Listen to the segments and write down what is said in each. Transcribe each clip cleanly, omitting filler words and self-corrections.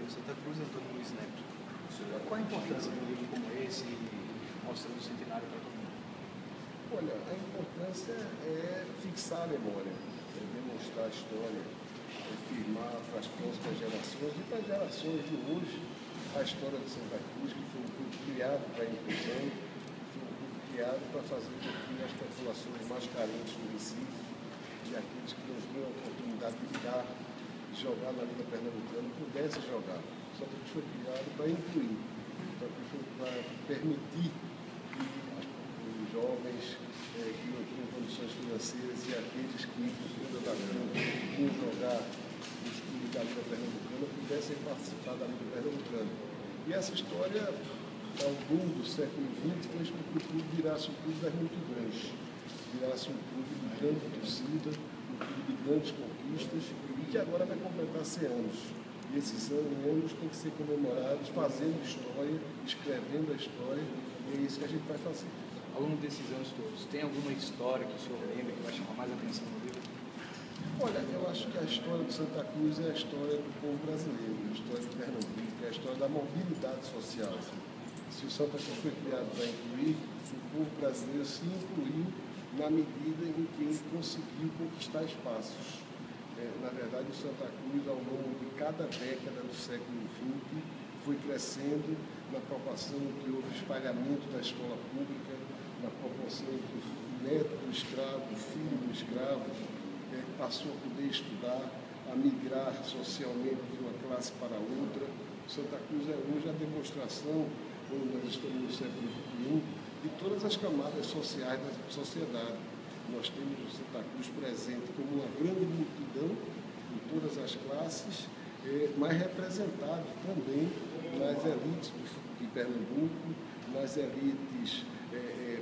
do Santa Cruz, Antônio Luiz Neto. Qual a importância de um livro como esse, mostrando o centenário para todo mundo? Olha, a importância é fixar a memória, é demonstrar a história, é firmar para as próximas gerações e para as gerações de hoje a história de Santa Cruz, que foi um clube criado para a inclusão, foi um clube criado para fazer com que as populações mais carentes do Recife e aqueles que não tinham a oportunidade de estar, de jogar na Liga Pernambucana, pudessem jogar. Só que foi criado para incluir, então foi para permitir que os jovens que não tinham condições financeiras e aqueles que, por conta da vida, iam jogar nos clubes da Liga Pernambucana, pudessem participar da Liga Pernambucana. E essa história, ao longo do século XX, fez com que o clube virasse um clube das multidões, virasse um clube de grande torcida, um clube de grandes conquistas, e que agora vai completar 100 anos. E esses anos têm que ser comemorados fazendo história, escrevendo a história, e é isso que a gente vai fazer. Ao longo desses anos todos, tem alguma história que o senhor lembra que vai chamar mais atenção no livro? Olha, eu acho que a história de Santa Cruz é a história do povo brasileiro, a história de Pernambuco, é a história da mobilidade social. Se o Santa Cruz foi criado para incluir, o povo brasileiro se incluiu na medida em que ele conseguiu conquistar espaços. Na verdade, o Santa Cruz, ao longo de cada década do século XX, foi crescendo na proporção que houve espalhamento da escola pública, na proporção que o neto do escravo, o filho do escravo, passou a poder estudar, a migrar socialmente de uma classe para outra. Santa Cruz é hoje a demonstração, quando nós estamos no século XXI, de todas as camadas sociais da sociedade. Nós temos o Santa Cruz presente como uma grande multidão em todas as classes, mas representado também nas elites de Pernambuco, nas elites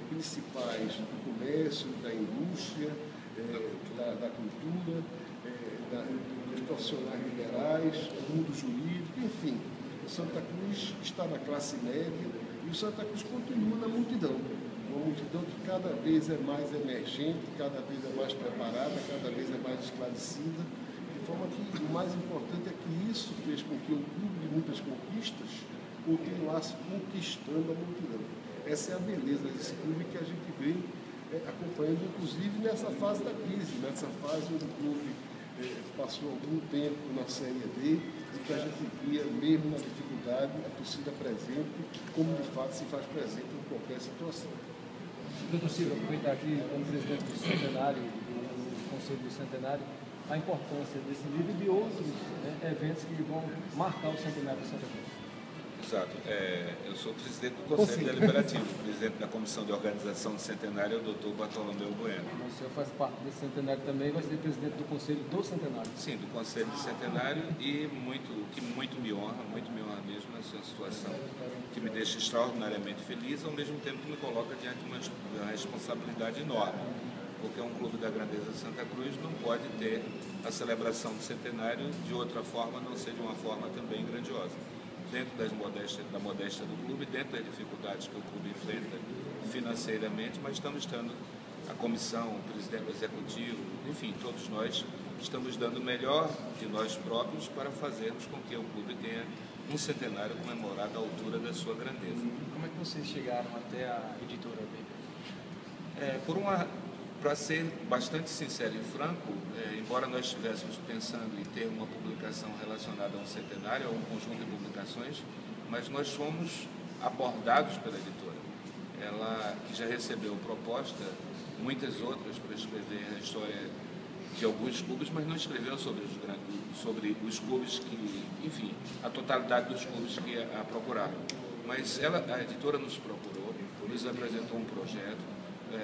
principais do comércio, da indústria, da cultura, dos profissionais liberais, do mundo jurídico, enfim. O Santa Cruz está na classe média e o Santa Cruz continua na multidão. Uma multidão que cada vez é mais emergente, cada vez é mais preparada, cada vez é mais esclarecida, de forma que o mais importante é que isso fez com que o clube de muitas conquistas continuasse conquistando a multidão. Essa é a beleza desse clube que a gente vem acompanhando, inclusive nessa fase da crise, nessa fase onde o clube passou algum tempo na Série D e que a gente via, mesmo na dificuldade, a torcida presente, como de fato se faz presente em qualquer situação. Doutor Silva, aproveitar aqui como presidente do Centenário, do Conselho do Centenário, a importância desse livro e de outros eventos que vão marcar o Centenário de Santa Cruz. Exato. Eu sou presidente do Conselho Deliberativo, presidente da Comissão de Organização do Centenário, o doutor Bartolomeu Bueno. O senhor faz parte desse centenário também, vai ser presidente do Conselho do Centenário. Sim, do Conselho do Centenário e muito me honra mesmo essa situação que me deixa extraordinariamente feliz, ao mesmo tempo que me coloca diante de uma responsabilidade enorme, porque um clube da grandeza de Santa Cruz não pode ter a celebração do centenário de outra forma, a não ser de uma forma também grandiosa. Dentro da modéstia do clube, dentro das dificuldades que o clube enfrenta financeiramente, mas estamos dando a comissão, o presidente do executivo, enfim, todos nós estamos dando o melhor de nós próprios para fazermos com que o clube tenha um centenário comemorado à altura da sua grandeza. Como é que vocês chegaram até a editora BB? Para ser bastante sincero e franco, embora nós estivéssemos pensando em ter uma publicação relacionada a um centenário, a um conjunto de publicações, mas nós fomos abordados pela editora. Ela que já recebeu proposta, muitas outras, para escrever a história de alguns clubes, mas não escreveu sobre os clubes que, enfim, a totalidade dos clubes que a procuraram. Mas a editora nos procurou, nos apresentou um projeto.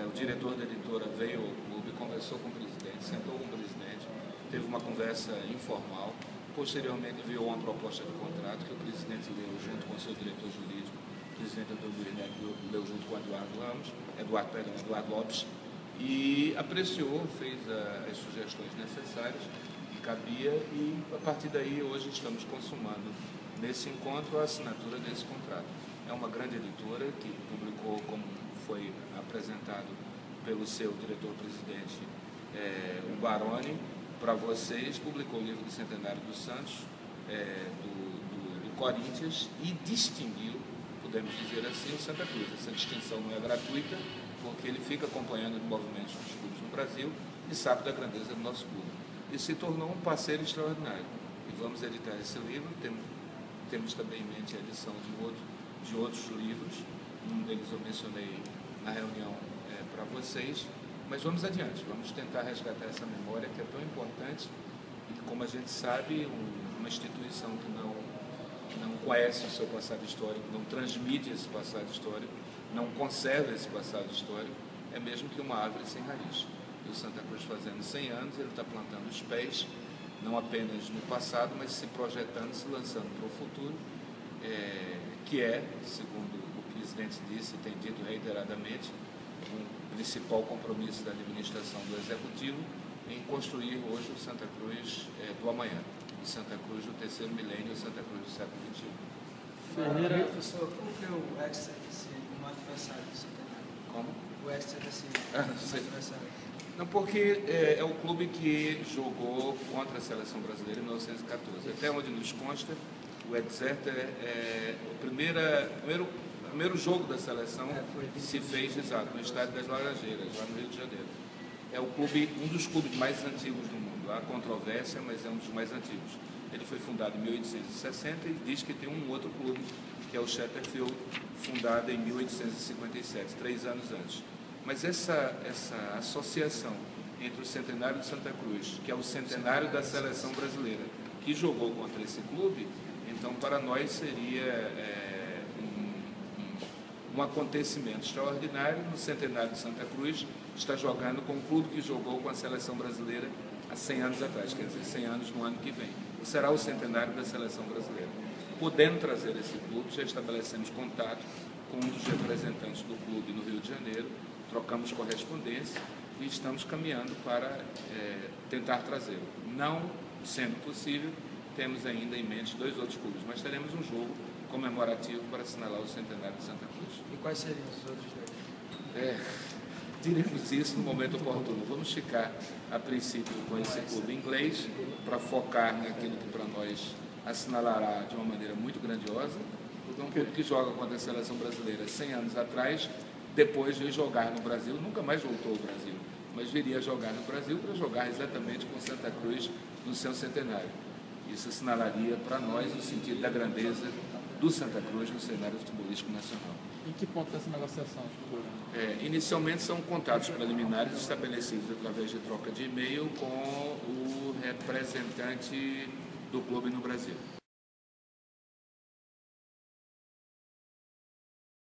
O diretor da editora veio ao clube, conversou com o presidente, sentou com o presidente, teve uma conversa informal, posteriormente enviou uma proposta de contrato que o presidente leu junto com o seu diretor jurídico, o presidente Antônio Luiz Neto leu junto com o Eduardo Lopes, e apreciou, fez as sugestões necessárias que cabia e a partir daí hoje estamos consumando nesse encontro a assinatura desse contrato. É uma grande editora que publicou, como foi apresentado pelo seu diretor-presidente, o Baroni, para vocês, publicou o livro do Centenário dos Santos, do Corinthians e distinguiu, podemos dizer assim, o Santa Cruz. Essa distinção não é gratuita, porque ele fica acompanhando os movimentos dos clubes no Brasil e sabe da grandeza do nosso clube. E se tornou um parceiro extraordinário. E vamos editar esse livro, temos também em mente a edição de outros livros, um deles eu mencionei na reunião para vocês, mas vamos adiante, vamos tentar resgatar essa memória que é tão importante e, como a gente sabe, uma instituição que não conhece o seu passado histórico, não transmite esse passado histórico, não conserva esse passado histórico, é mesmo que uma árvore sem raiz. E o Santa Cruz fazendo 100 anos, ele está plantando os pés, não apenas no passado, mas se projetando, se lançando para o futuro, que é, segundo o presidente disse e tem dito reiteradamente, o principal compromisso da administração do Executivo em construir hoje o Santa Cruz do amanhã, o Santa Cruz do terceiro milênio, o Santa Cruz do século XXI. Professor, como que é o Extra no adversário do Centenário? Como? O Extra no adversário. Não, porque é o clube que jogou contra a seleção brasileira em 1914. Até onde nos consta, o Exeter o primeiro jogo da seleção se fez, exato, no Estádio das Laranjeiras, lá no Rio de Janeiro. É o clube, um dos clubes mais antigos do mundo. Há controvérsia, mas é um dos mais antigos. Ele foi fundado em 1860 e diz que tem um outro clube, que é o Chesterfield, fundado em 1857, 3 anos antes. Mas essa associação entre o centenário de Santa Cruz, que é o centenário da seleção brasileira, que jogou contra esse clube, então para nós seria um acontecimento extraordinário. No centenário de Santa Cruz está jogando com o clube que jogou com a seleção brasileira há 100 anos atrás, quer dizer, 100 anos no ano que vem. Será o centenário da seleção brasileira. Podendo trazer esse clube, já estabelecemos contato com um dos representantes do clube no Rio de Janeiro, trocamos correspondência e estamos caminhando para tentar trazê-lo. Não sendo possível, temos ainda em mente 2 outros clubes, mas teremos um jogo comemorativo para assinalar o centenário de Santa Cruz. E quais seriam os outros 2? Diremos isso no momento oportuno. Vamos ficar, a princípio, com esse clube inglês, para focar naquilo que para nós assinalará de uma maneira muito grandiosa, porque é um clube que joga contra a seleção brasileira 100 anos atrás, depois de jogar no Brasil, nunca mais voltou ao Brasil, mas viria jogar no Brasil para jogar exatamente com Santa Cruz no seu centenário. Isso assinalaria para nós o sentido da grandeza do Santa Cruz no cenário futebolístico nacional. Em que ponto dessa negociação? Inicialmente são contatos preliminares estabelecidos através de troca de e-mail com o representante do clube no Brasil.